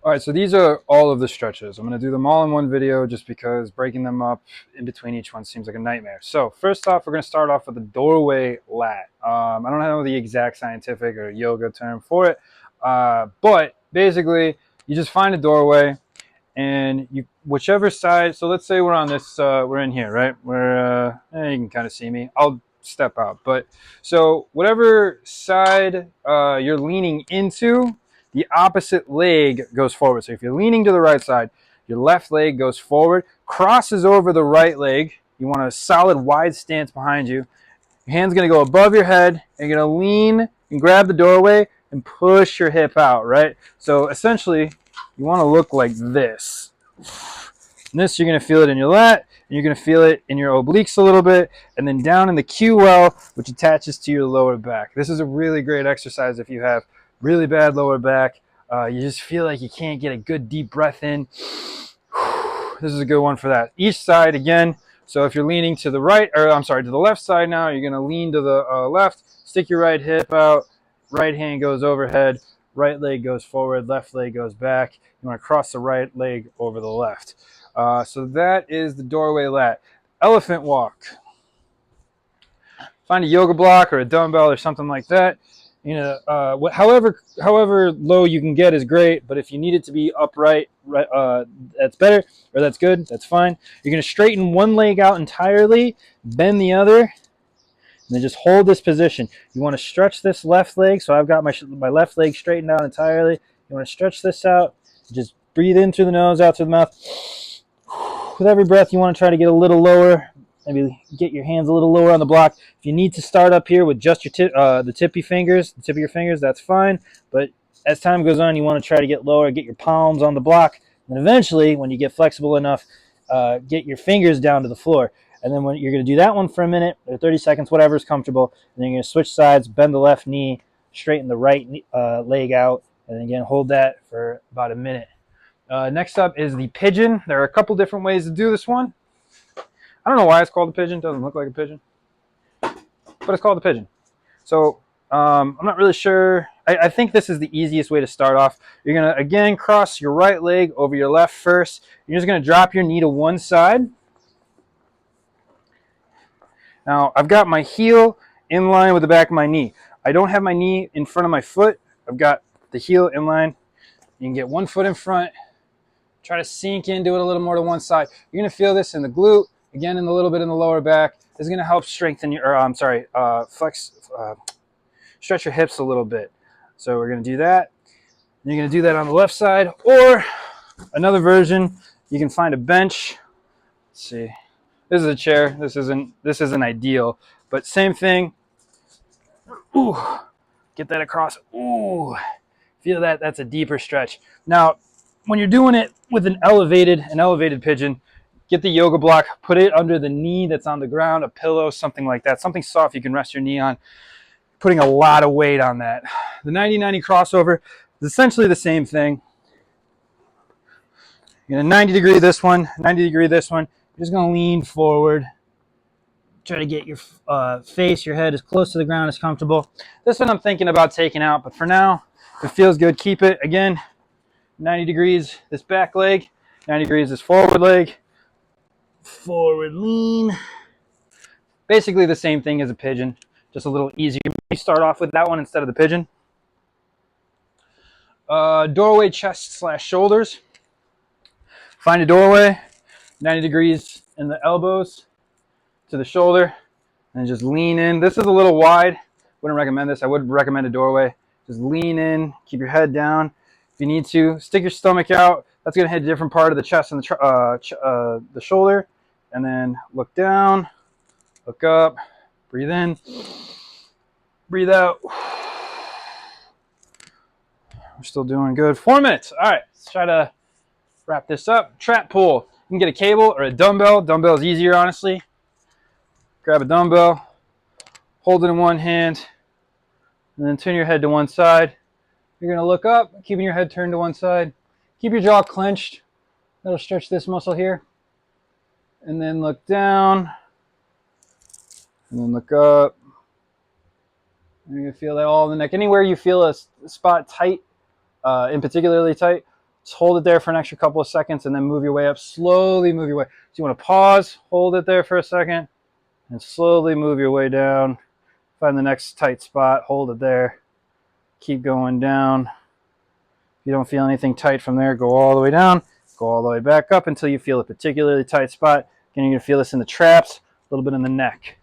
All right, so these are all of the stretches. I'm going to do them all in one video just because breaking them up in between each one seems like a nightmare. So first off, we're going to start off with the doorway lat. I don't know the exact scientific or yoga term for it, but basically you just find a doorway and you whichever side. So let's say we're on this, we're in here, right? You can kind of see me. I'll step out, but so whatever side you're leaning into, the opposite leg goes forward. So if you're leaning to the right side, your left leg goes forward, crosses over the right leg. You want a solid wide stance behind you. Your hand's going to go above your head. And you're going to lean and grab the doorway and push your hip out, right? So essentially, you want to look like this. And this, you're going to feel it in your lat, and you're going to feel it in your obliques a little bit, and then down in the QL, which attaches to your lower back. This is a really great exercise if you have really bad lower back. You just feel like you can't get a good deep breath in. This is a good one for that. Each side, again, so if you're leaning to the right, or I'm sorry, to the left side now, you're going to lean to the left, stick your right hip out, right hand goes overhead, right leg goes forward, left leg goes back. You want to cross the right leg over the left. So that is the doorway lat. Elephant walk. Find a yoga block or a dumbbell or something like that. You know, however low you can get is great. But if you need it to be upright, that's better, or that's good. That's fine. You're gonna straighten one leg out entirely, bend the other, and then just hold this position. You want to stretch this left leg. So I've got my left leg straightened out entirely. You want to stretch this out. Just breathe in through the nose, out through the mouth. With every breath, you want to try to get a little lower. Maybe get your hands a little lower on the block. If you need to start up here with just your the tip of your fingers, that's fine. But as time goes on, you want to try to get lower, get your palms on the block, and eventually, when you get flexible enough, get your fingers down to the floor. And then when you're going to do that one for a minute or 30 seconds, whatever is comfortable, and then you're going to switch sides, bend the left knee, straighten the right leg out, and then again hold that for about a minute. Next up is the pigeon. There are a couple different ways to do this one. I don't know why it's called a pigeon. It doesn't look like a pigeon, but it's called a pigeon. So I'm not really sure. I think this is the easiest way to start off. You're going to, again, cross your right leg over your left first. You're just going to drop your knee to one side. Now, I've got my heel in line with the back of my knee. I don't have my knee in front of my foot. I've got the heel in line. You can get one foot in front. Try to sink into it a little more to one side. You're going to feel this in the glute, again, in a little bit in the lower back. This is going to help strengthen your, stretch your hips a little bit. So we're going to do that. You're going to do that on the left side, or another version, you can find a bench. Let's see. This is a chair. This isn't ideal, but same thing. Ooh, get that across. Ooh, feel that. That's a deeper stretch. Now, when you're doing it with an elevated pigeon, get the yoga block, put it under the knee that's on the ground, a pillow, something like that, something soft you can rest your knee on, putting a lot of weight on that. The 90-90 crossover is essentially the same thing. You're going to 90 degree this one, 90 degree this one. You're just going to lean forward. Try to get your face, your head as close to the ground as comfortable. This one I'm thinking about taking out, but for now, if it feels good, keep it. Again, 90 degrees this back leg, 90 degrees this forward leg. Forward lean. Basically the same thing as a pigeon, just a little easier. You start off with that one instead of the pigeon. Doorway chest / shoulders. Find a doorway, 90 degrees in the elbows to the shoulder, and just lean in. This is a little wide. Wouldn't recommend this. I would recommend a doorway. Just lean in, keep your head down. If you need to, stick your stomach out. That's going to hit a different part of the chest and the shoulder. And then look down, look up, breathe in, breathe out. We're still doing good. 4 minutes. All right, let's try to wrap this up. Trap pull. You can get a cable or a dumbbell. Dumbbell is easier, honestly. Grab a dumbbell, hold it in one hand, and then turn your head to one side. You're going to look up, keeping your head turned to one side. Keep your jaw clenched. That'll stretch this muscle here. And then look down, and then look up. You're going to feel that all in the neck. Anywhere you feel a spot tight, in particularly tight, Just hold it there for an extra couple of seconds and then move your way up. Slowly move your way. So you want to pause, hold it there for a second, and slowly move your way down. Find the next tight spot, hold it there. Keep going down. If you don't feel anything tight from there, go all the way down. Go all the way back up until you feel a particularly tight spot. Again, you're going to feel this in the traps, a little bit in the neck.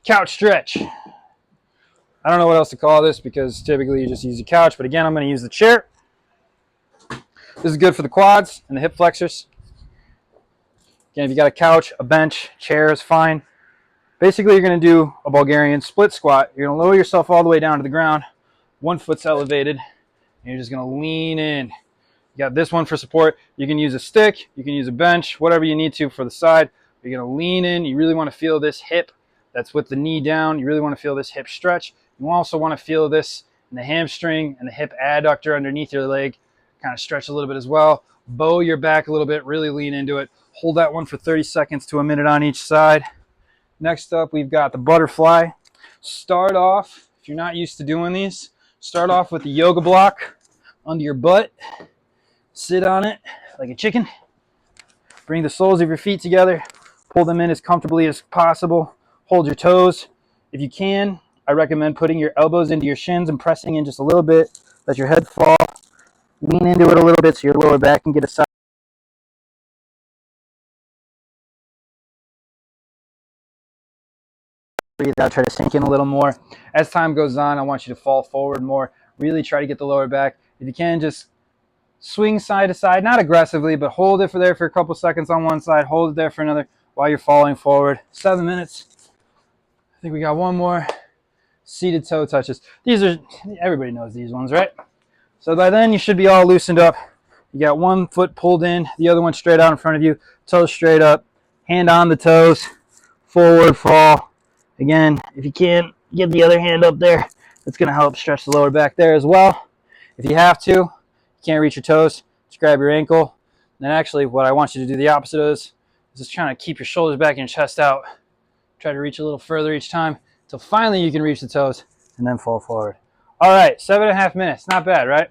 Couch stretch. I don't know what else to call this because typically you just use the couch, but again, I'm going to use the chair. This is good for the quads and the hip flexors. Again, if you got a couch, a bench, chair is fine. Basically, you're going to do a Bulgarian split squat. You're going to lower yourself all the way down to the ground. One foot's elevated, and you're just going to lean in. You got this one for support. You can use a stick, you can use a bench, whatever you need to for the side. You're going to lean in. You really want to feel this hip that's with the knee down. You really want to feel this hip stretch. You also want to feel this in the hamstring and the hip adductor underneath your leg. Kind of stretch a little bit as well. Bow your back a little bit, really lean into it. Hold that one for 30 seconds to a minute on each side. Next up, we've got the butterfly. Start off, if you're not used to doing these, start off with the yoga block under your butt. Sit on it like a chicken. Bring the soles of your feet together. Pull them in as comfortably as possible. Hold your toes. If you can, I recommend putting your elbows into your shins and pressing in just a little bit. Let your head fall. Lean into it a little bit so your lower back can get a side. Breathe out, try to sink in a little more. As time goes on, I want you to fall forward more. Really try to get the lower back. If you can, just swing side to side, not aggressively, but hold it there for a couple seconds on one side, hold it there for another while you're falling forward. 7 minutes. I think we got one more. Seated toe touches. These are, everybody knows these ones, right? So by then you should be all loosened up. You got one foot pulled in, the other one straight out in front of you, toes straight up, hand on the toes, forward fall. Again, if you can, get the other hand up there. That's going to help stretch the lower back there as well. If you have to, you can't reach your toes, just grab your ankle. And then actually what I want you to do the opposite is just trying to keep your shoulders back and your chest out. Try to reach a little further each time until finally you can reach the toes and then fall forward. All right, 7.5 minutes. Not bad, right?